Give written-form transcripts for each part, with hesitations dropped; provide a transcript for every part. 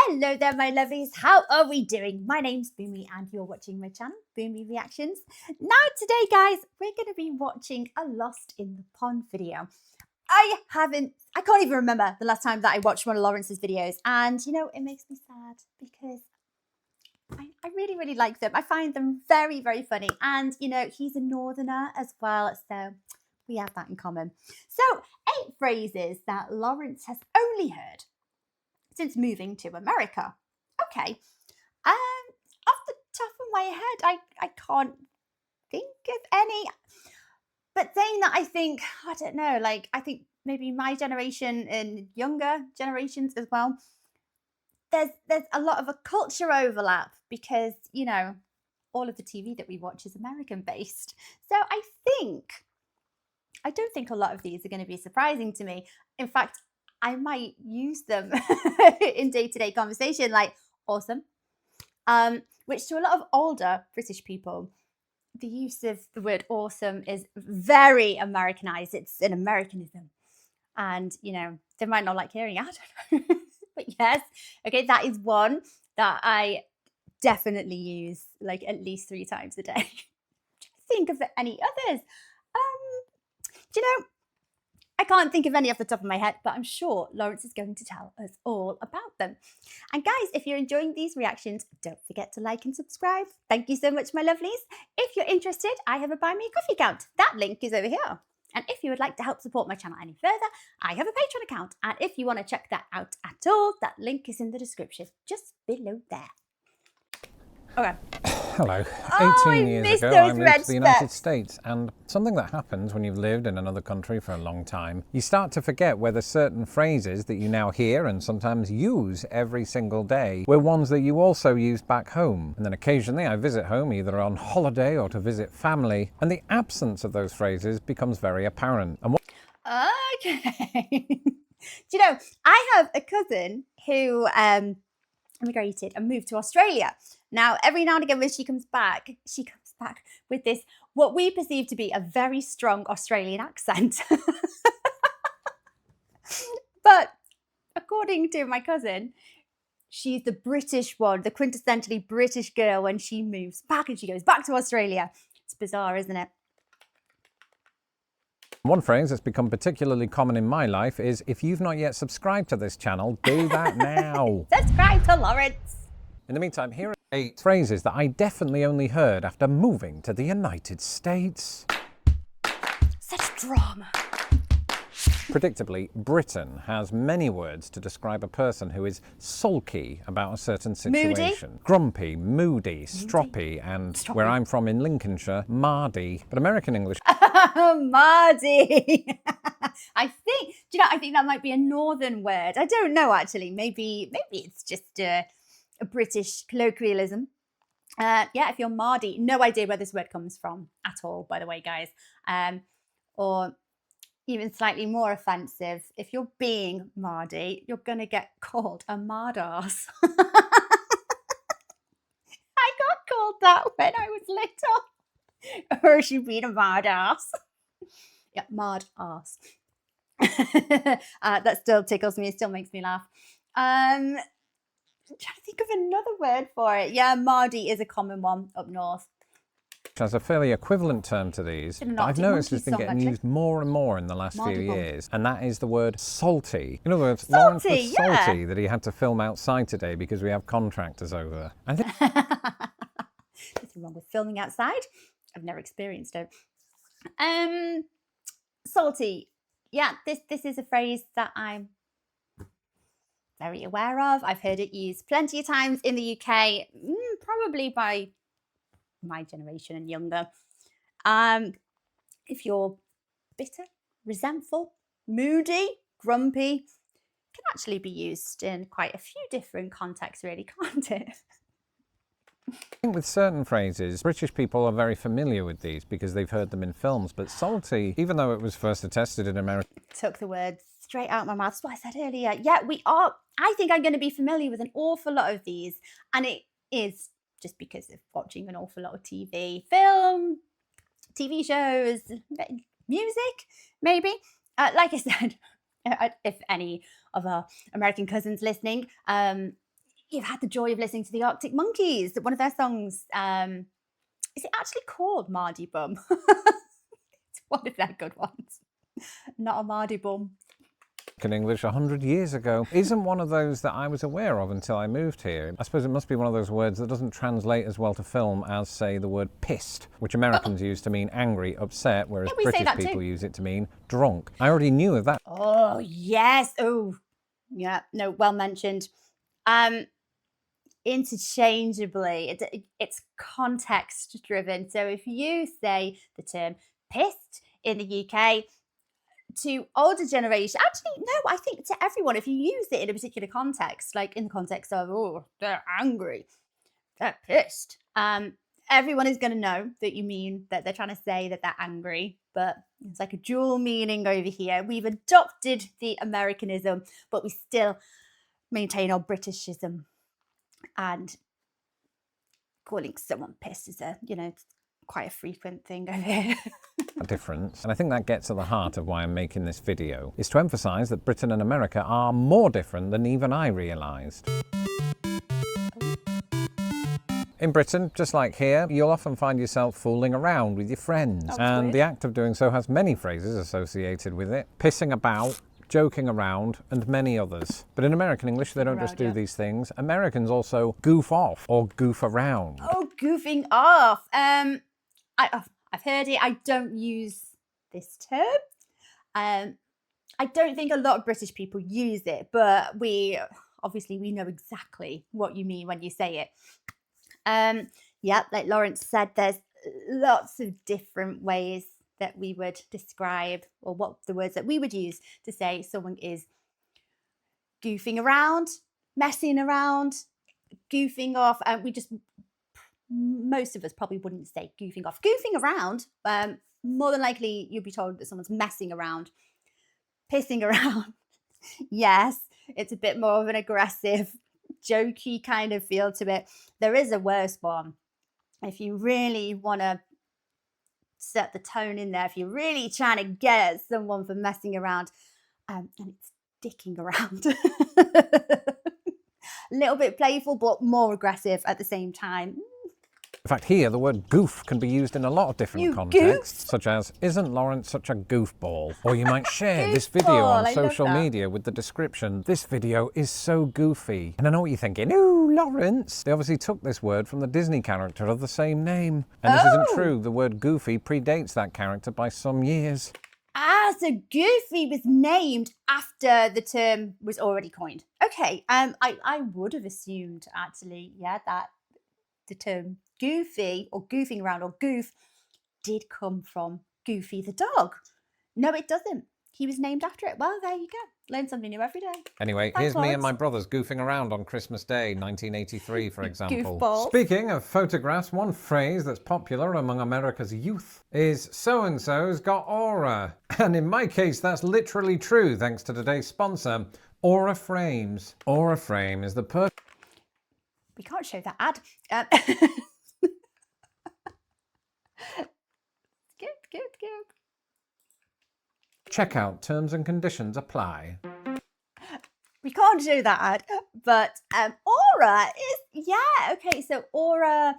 Hello there, my lovelies. How are we doing? My name's Boomy and you're watching my channel, Boomy Reactions. Now today, guys, we're going to be watching a Lost in the Pond video. I can't even remember the last time that I watched one of Laurence's videos. And, you know, it makes me sad because I really, really like them. I find them very, very funny. And, you know, he's a northerner as well. So we have that in common. So 8 phrases that Laurence has only heard since moving to America. Okay. Off the top of my head, I can't think of any. But saying that, I don't know, like, I think maybe my generation and younger generations as well, there's a lot of a culture overlap because, you know, all of the TV that we watch is American based. So I don't think a lot of these are going to be surprising to me. In fact, I might use them in day-to-day conversation, like awesome, which to a lot of older British people, the use of the word awesome is very Americanized. It's an Americanism. And, you know, they might not like hearing it. I don't know. But yes, okay, that is one that I definitely use like at least 3 times a day. I'm trying to think of any others. Do you know, I can't think of any off the top of my head, but I'm sure Laurence is going to tell us all about them. And guys, if you're enjoying these reactions, don't forget to like and subscribe. Thank you so much, my lovelies. If you're interested, I have a Buy Me a Coffee account. That link is over here. And if you would like to help support my channel any further, I have a Patreon account. And if you want to check that out at all, that link is in the description just below there. Okay. Hello. 18 years ago, I moved to the United States, and something that happens when you've lived in another country for a long time, you start to forget whether certain phrases that you now hear and sometimes use every single day were ones that you also used back home. And then occasionally I visit home either on holiday or to visit family, and the absence of those phrases becomes very apparent. And Okay. Do you know, I have a cousin who immigrated and moved to Australia. Now, every now and again when she comes back with this, what we perceive to be a very strong Australian accent. But according to my cousin, she's the British one, the quintessentially British girl when she moves back and she goes back to Australia. It's bizarre, isn't it? one phrase that's become particularly common in my life is, if you've not yet subscribed to this channel, do that now. Subscribe to Laurence. In the meantime, here are 8 phrases that I definitely only heard after moving to the United States. Such drama. Predictably, Britain has many words to describe a person who is sulky about a certain situation. Moody. Grumpy, moody, stroppy, and where I'm from in Lincolnshire, mardy. But American English... Mardy. I think that might be a northern word. I don't know, actually. Maybe it's just a British colloquialism. Yeah, if you're mardy, no idea where this word comes from at all, by the way, guys. Or even slightly more offensive, if you're being mardy, you're going to get called a mardarse. I got called that when I was little. Or she being a mardarse. Yeah, mardarse. That still tickles me. It still makes me laugh. I'm trying to think of another word for it. Yeah, mardy is a common one up north. Has a fairly equivalent term to these, but I've noticed it's been getting used more and more in the last few years, and that is the word salty. In other words, Laurence was salty that he had to film outside today because we have contractors over. Nothing wrong with filming outside. I've never experienced it. Salty. Yeah, this is a phrase that I'm very aware of. I've heard it used plenty of times in the UK, probably by my generation and younger. If you're bitter, resentful, moody, grumpy, can actually be used in quite a few different contexts, really, can't it? I think with certain phrases, British people are very familiar with these because they've heard them in films, but salty, even though it was first attested in America... Took the words straight out of my mouth. That's what I said earlier. Yeah, we are. I think I'm going to be familiar with an awful lot of these, and it is just because of watching an awful lot of TV, film, TV shows, music, maybe. Like I said, if any of our American cousins listening, you've had the joy of listening to the Arctic Monkeys. One of their songs, is it actually called Mardy Bum? It's one of their good ones. Not a Mardy Bum. In English 100 years ago isn't one of those that I was aware of until I moved here. I suppose it must be one of those words that doesn't translate as well to film as, say, the word pissed, which Americans use to mean angry, upset, whereas British people use it to mean drunk. I already knew of that. Oh, yes. Oh, yeah. No, well mentioned. Interchangeably, it's context driven. So if you say the term pissed in the UK, to older generation, actually, no, I think to everyone, if you use it in a particular context, like in the context of, oh, they're angry, they're pissed, everyone is going to know that you mean that they're trying to say that they're angry, but it's like a dual meaning over here. We've adopted the Americanism, but we still maintain our Britishism, and calling someone pissed is quite a frequent thing over here. Difference, and I think that gets at the heart of why I'm making this video, is to emphasise that Britain and America are more different than even I realised. In Britain, just like here, you'll often find yourself fooling around with your friends, and weird. The act of doing so has many phrases associated with it: pissing about, joking around, and many others. But in American English, they don't just do these things. Americans also goof off or goof around. Oh, goofing off. I've heard it. I don't use this term. I don't think a lot of British people use it, but we know exactly what you mean when you say it. Yeah, like Laurence said, there's lots of different ways that we would describe, or what the words that we would use to say someone is goofing around, messing around, goofing off. Most of us probably wouldn't say goofing off. Goofing around, more than likely you'll be told that someone's messing around. Pissing around, yes, it's a bit more of an aggressive, jokey kind of feel to it. There is a worse one. If you really want to set the tone in there, if you're really trying to get at someone for messing around, and it's dicking around. A little bit playful, but more aggressive at the same time. In fact, here the word goof can be used in a lot of different contexts, such as, isn't Laurence such a goofball? Or you might share this video on social media with the description, this video is so goofy. And I know what you're thinking, ooh, Laurence. They obviously took this word from the Disney character of the same name. And this isn't true, the word goofy predates that character by some years. Ah, so Goofy was named after the term was already coined. Okay, I would have assumed, actually, that the term goofy or goofing around or goof did come from Goofy the dog. No, it doesn't. He was named after it. Well, there you go. Learn something new every day. Anyway, here's me and my brothers goofing around on Christmas Day, 1983, for example. Goofball. Speaking of photographs, one phrase that's popular among America's youth is so-and-so's got aura. And in my case, that's literally true, thanks to today's sponsor, Aura Frames. Aura Frame is the We can't show that ad. Good. Checkout terms and conditions apply. We can't show that ad, but aura is, okay, so aura,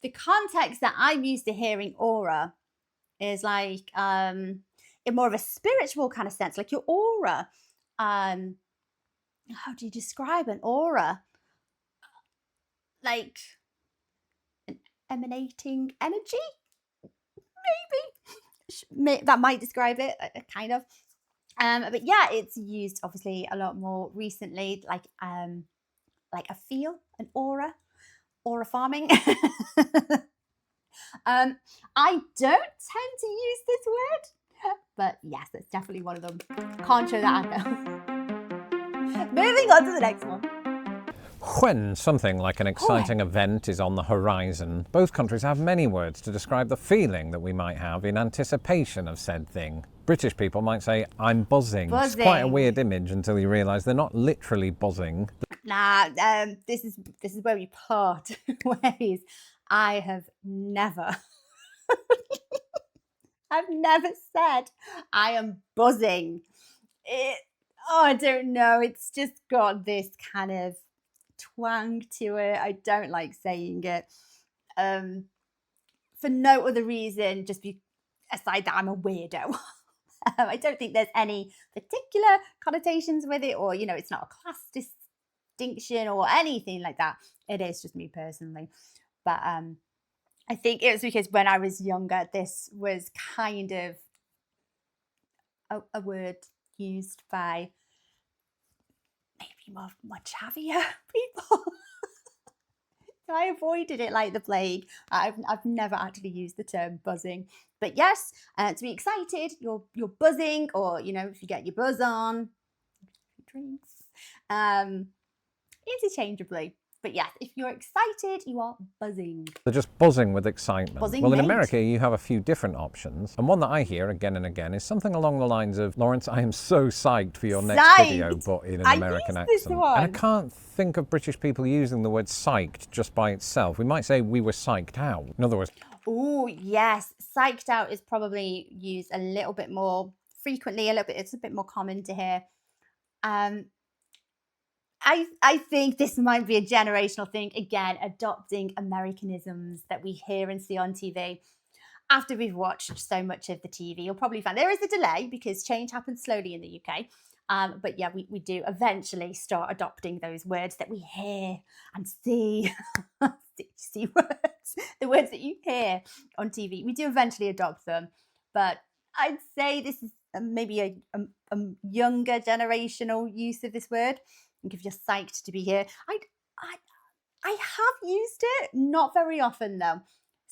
the context that I'm used to hearing aura is like in more of a spiritual kind of sense, like your aura. How do you describe an aura? Like an emanating energy? Maybe. That might describe it, kind of. But yeah, it's used obviously a lot more recently, like a feel, an aura farming. I don't tend to use this word, but yes, that's definitely one of them. Can't show that ad though. Moving on to the next one. When something like an exciting event is on the horizon, both countries have many words to describe the feeling that we might have in anticipation of said thing. British people might say, I'm buzzing. It's quite a weird image until you realise they're not literally buzzing. Nah, this is where we part ways. I have never, I've never said I am buzzing. I don't know. It's just got this kind of twang to it. I don't like saying it. For no other reason, just aside that I'm a weirdo. I don't think there's any particular connotations with it, or, it's not a class distinction or anything like that. It is just me personally. But I think it was because when I was younger, this was kind of a word used by maybe more chavvier people. So I avoided it like the plague. I've never actually used the term buzzing. But yes, to be excited, you're buzzing, or, if you get your buzz on, drinks, interchangeably. But yes, if you're excited, you are buzzing. They're just buzzing with excitement. Buzzing well, in mate. America, you have a few different options. And one that I hear again and again is something along the lines of, Laurence, I am so psyched for your next video, but in an American accent. And I can't think of British people using the word psyched just by itself. We might say we were psyched out. In other words... Oh, yes. Psyched out is probably used a little bit more frequently, it's a bit more common to hear. I think this might be a generational thing, again, adopting Americanisms that we hear and see on TV. After we've watched so much of the TV, you'll probably find there is a delay because change happens slowly in the UK. But yeah, we do eventually start adopting those words that we hear and see. See words, the words that you hear on TV. We do eventually adopt them. But I'd say this is maybe a younger generational use of this word. I think if you're psyched to be here, I have used it, not very often though.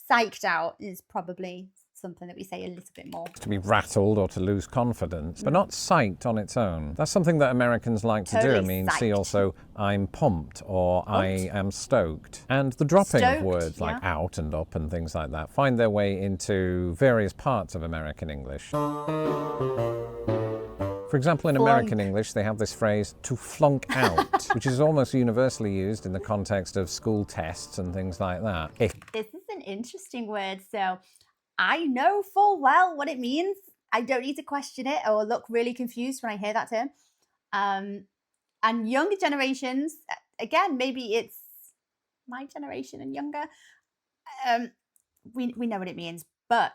Psyched out is probably something that we say a little bit more. To be rattled or to lose confidence, but not psyched on its own. That's something that Americans like to do. I mean, psyched. See also, I'm pumped or I am stoked. And the dropping of words like out and up and things like that find their way into various parts of American English. For example, in American English, they have this phrase, to flunk out, which is almost universally used in the context of school tests and things like that. This is an interesting word, so I know full well what it means. I don't need to question it or look really confused when I hear that term. And younger generations, again, maybe it's my generation and younger, we know what it means, but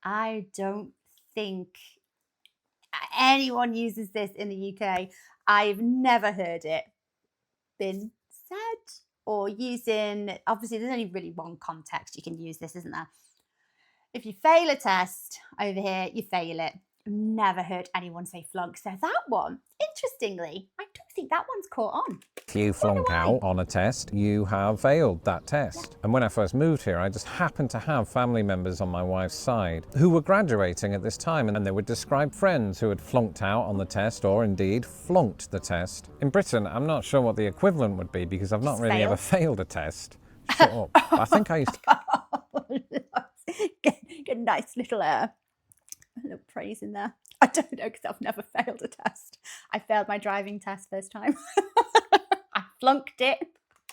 I don't think anyone uses this in the UK. I've never heard it been said or used in, obviously there's only really one context you can use this, isn't there? If you fail a test over here, you fail it. I've never heard anyone say flunk. So that one, interestingly, I don't think that one's caught on. If you flunk out on a test, you have failed that test. And when I first moved here, I just happened to have family members on my wife's side who were graduating at this time, and they would describe friends who had flunked out on the test or indeed flunked the test. In Britain, I'm not sure what the equivalent would be because I've not really ever failed a test. Shut up. I think I used to... Get a nice little praise in there. I don't know because I've never failed a test. I failed my driving test first time. I flunked it.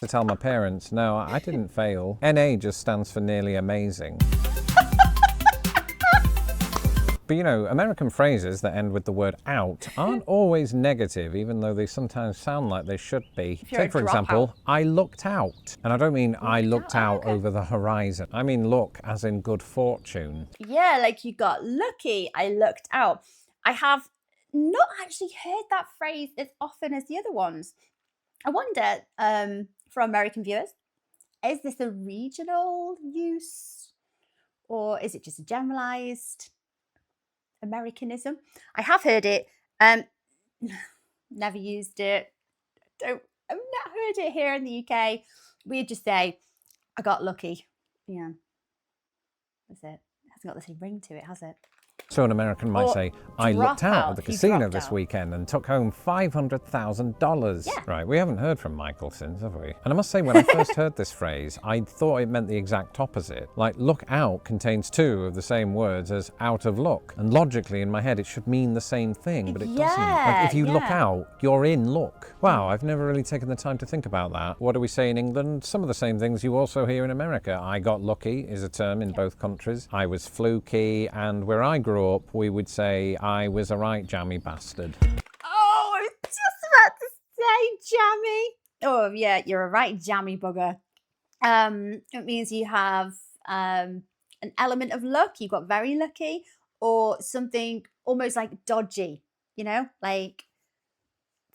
To tell my parents, no, I didn't fail. NA just stands for nearly amazing. But you know, American phrases that end with the word out aren't always negative, even though they sometimes sound like they should be. Take, for example, I looked out. And I don't mean I looked out over the horizon. I mean look as in good fortune. Yeah, like you got lucky, I looked out. I have not actually heard that phrase as often as the other ones. I wonder, for American viewers, is this a regional use? Or is it just a generalized Americanism? I have heard it, never used it. I've not heard it here in the UK. We'd just say, I got lucky. Yeah, that's it. It hasn't got the same ring to it, has it? So an American might say, I looked out at the casino this weekend and took home $500,000. Yeah. Right, we haven't heard from Michael since, have we? And I must say, when I first heard this phrase, I thought it meant the exact opposite. Like, look out contains two of the same words as out of luck. And logically, in my head, it should mean the same thing, but it doesn't. Like, if you look out, you're in luck. Wow, I've never really taken the time to think about that. What do we say in England? Some of the same things you also hear in America. I got lucky is a term in both countries. I was fluky, and where I grew up, we would say, I was a right jammy bastard. Oh, I was just about to say jammy. Oh, yeah, you're a right jammy bugger. It means you have an element of luck. You got very lucky, or something almost like dodgy, like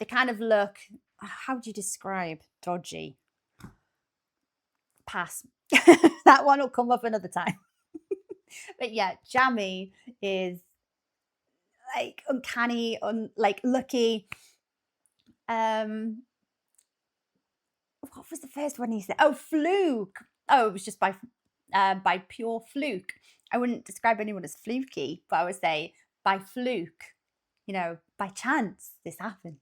the kind of luck. How would you describe dodgy? Pass. That one will come up another time. But yeah, jammy is like uncanny, like lucky. What was the first one he said? Oh, fluke. Oh, it was just by pure fluke. I wouldn't describe anyone as fluky, but I would say by fluke. By chance, this happened.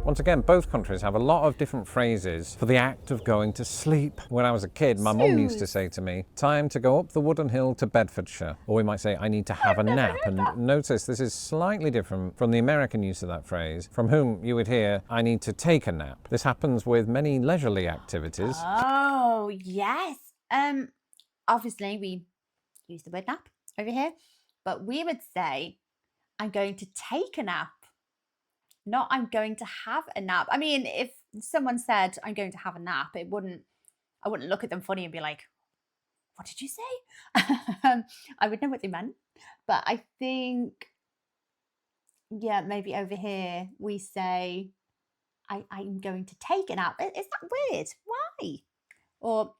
Once again, both countries have a lot of different phrases for the act of going to sleep. When I was a kid, my mum used to say to me, time to go up the wooden hill to Bedfordshire. Or we might say, I need to have a nap. And notice this is slightly different from the American use of that phrase, from whom you would hear, I need to take a nap. This happens with many leisurely activities. Oh, yes. Obviously, we use the word nap over here, but we would say, I'm going to take a nap. Not I'm going to have a nap. I mean, if someone said I'm going to have a nap, I wouldn't look at them funny and be like, what did you say? I would know what they meant. But I think, yeah, maybe over here we say I'm going to take a nap. Is that weird? Why? Or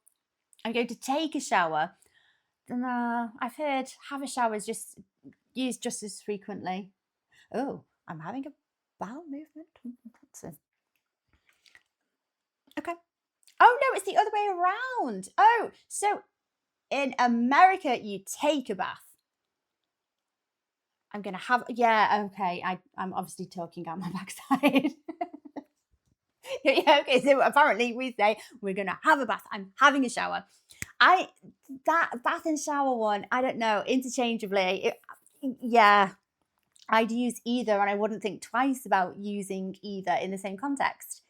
I'm going to take a shower. I've heard have a shower is just used just as frequently. Oh, I'm having a bowel movement. Okay. Oh no, it's the other way around. Oh, so in America you take a bath. I'm gonna have, yeah, okay. I'm obviously talking out my backside. Yeah, okay. So apparently we say we're gonna have a bath. I'm having a shower. That bath and shower one, I don't know, interchangeably. Yeah. I'd use either, and I wouldn't think twice about using either in the same context.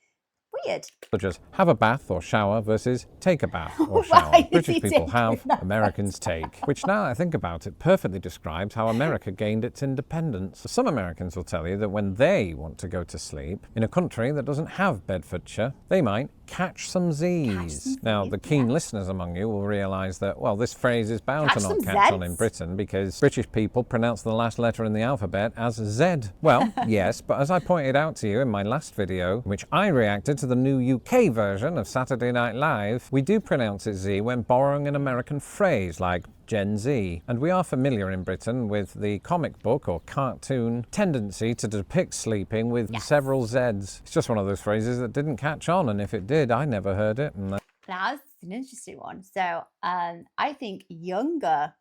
Weird. Such as have a bath or shower versus take a bath or shower. British people have, Americans take. Which now I think about it perfectly describes how America gained its independence. Some Americans will tell you that when they want to go to sleep in a country that doesn't have Bedfordshire, they might catch some Z's. Now the keen listeners among you will realise that, well, this phrase is bound to not catch on in Britain because British people pronounce the last letter in the alphabet as Z. Well, yes, but as I pointed out to you in my last video, in which I reacted to the new UK version of Saturday Night Live, we do pronounce it Z when borrowing an American phrase like Gen Z. And we are familiar in Britain with the comic book or cartoon tendency to depict sleeping with several Zs. It's just one of those phrases that didn't catch on, and if it did, I never heard it. And that's an interesting one. So I think younger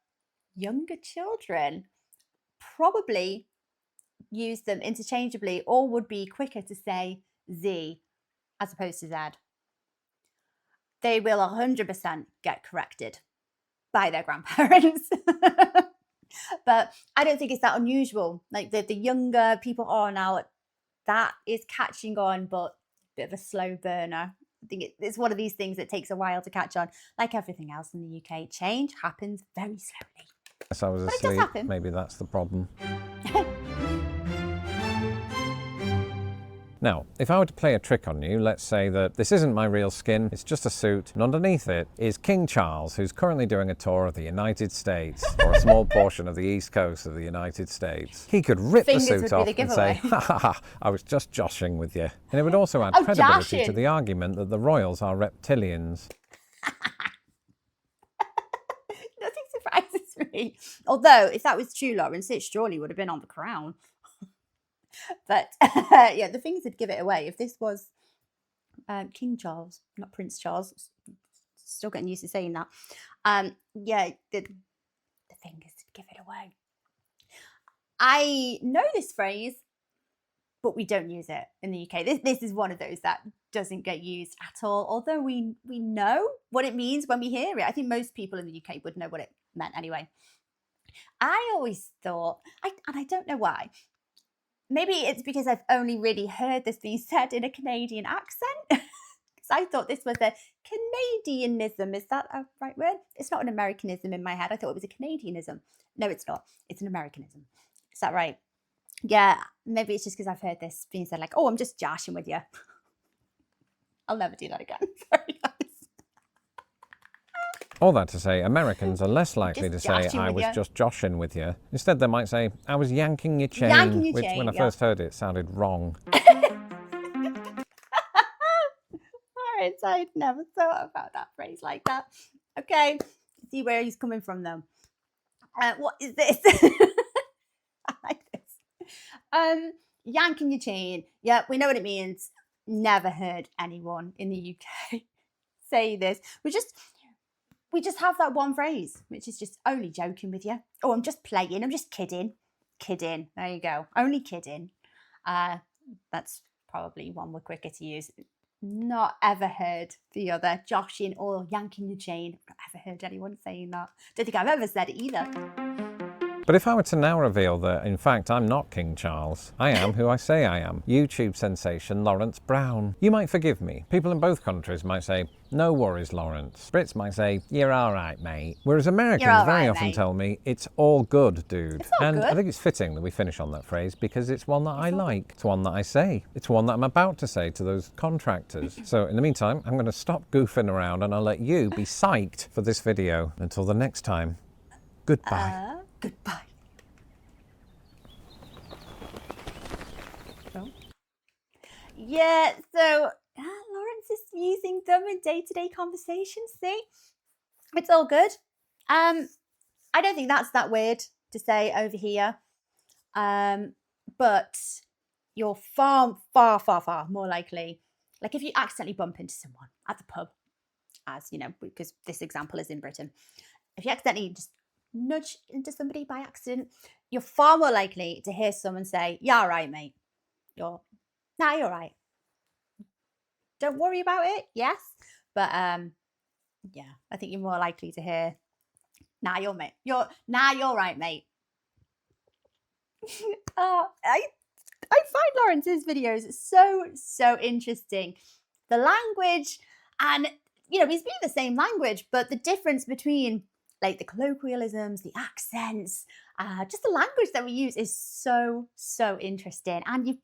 children probably use them interchangeably, or would be quicker to say Z as opposed to Z. They will 100% get corrected by their grandparents. But I don't think it's that unusual. Like the younger people are now, that is catching on, but a bit of a slow burner. I think it's one of these things that takes a while to catch on. Like everything else in the UK, change happens very slowly. Yes, I was asleep. Maybe that's the problem. Now, if I were to play a trick on you, let's say that this isn't my real skin, it's just a suit, and underneath it is King Charles, who's currently doing a tour of the United States, or a small portion of the East Coast of the United States. He could rip the suit off and say, ha ha ha, I was just joshing with you. And it would also add credibility to the argument that the royals are reptilians. Nothing surprises me. Although, if that was true, Laurence, it surely would have been on the crown. But yeah, the things that give it away. If this was King Charles, not Prince Charles, still getting used to saying that. Yeah, the fingers that give it away. I know this phrase, but we don't use it in the UK. This is one of those that doesn't get used at all. Although we know what it means when we hear it. I think most people in the UK would know what it meant anyway. I always thought, and I don't know why. Maybe it's because I've only really heard this being said in a Canadian accent. Because I thought this was a Canadianism. Is that a right word? It's not an Americanism in my head. I thought it was a Canadianism. No, it's not. It's an Americanism. Is that right? Yeah, maybe it's just because I've heard this being said, like, oh, I'm just joshing with you. I'll never do that again. Very nice. All that to say, Americans are less likely to Just say, joshing I with was you. just joshing with you. Instead, they might say, I was yanking your chain, Yanking your which chain, when I yeah. first heard it sounded wrong. Alright, so I'd never thought about that phrase like that. Okay, see where he's coming from though. What is this? I like this. Yanking your chain. Yeah, we know what it means. Never heard anyone in the UK say this. We just have that one phrase, which is just only joking with you. Oh, I'm just playing. I'm just kidding. Kidding. There you go. Only kidding. That's probably one we're quicker to use. Not ever heard the other, joshing or yanking your chain. Not ever heard anyone saying that. Don't think I've ever said it either. But if I were to now reveal that, in fact, I'm not King Charles, I am who I say I am, YouTube sensation Laurence Brown. You might forgive me. People in both countries might say, no worries, Laurence. Brits might say, you're all right, mate. Whereas Americans very often tell me, it's all good, dude. It's all and good. I think it's fitting that we finish on that phrase because it's one that I like. It's one that I say. It's one that I'm about to say to those contractors. So in the meantime, I'm going to stop goofing around and I'll let you be psyched for this video. Until the next time, goodbye. Goodbye. Yeah, so Laurence is using them in day-to-day conversations, see? It's all good. I don't think that's that weird to say over here. But you're far, far, far, far more likely, like if you accidentally bump into someone at the pub, as you know, because this example is in Britain, if you accidentally just nudge into somebody by accident, you're far more likely to hear someone say, yeah, all right, mate. You're all right. Don't worry about it, yes. But yeah, I think you're more likely to hear, nah, you're right, mate. I find Laurence's videos so interesting. The language, and you know, he's being the same language, but the difference between like the colloquialisms, the accents, just the language that we use is so interesting. And you've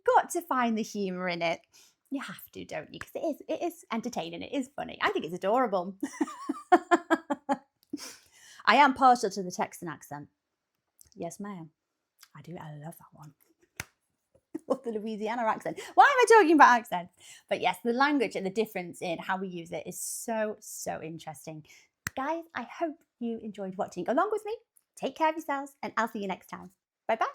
got to find the humor in it. You have to, don't you? Because it is entertaining. It is funny. I think it's adorable. I am partial to the Texan accent. Yes, ma'am. I do. I love that one. Or the Louisiana accent. Why am I talking about accents? But yes, the language and the difference in how we use it is so interesting. Guys, I hope you enjoyed watching along with me. Take care of yourselves, and I'll see you next time. Bye-bye.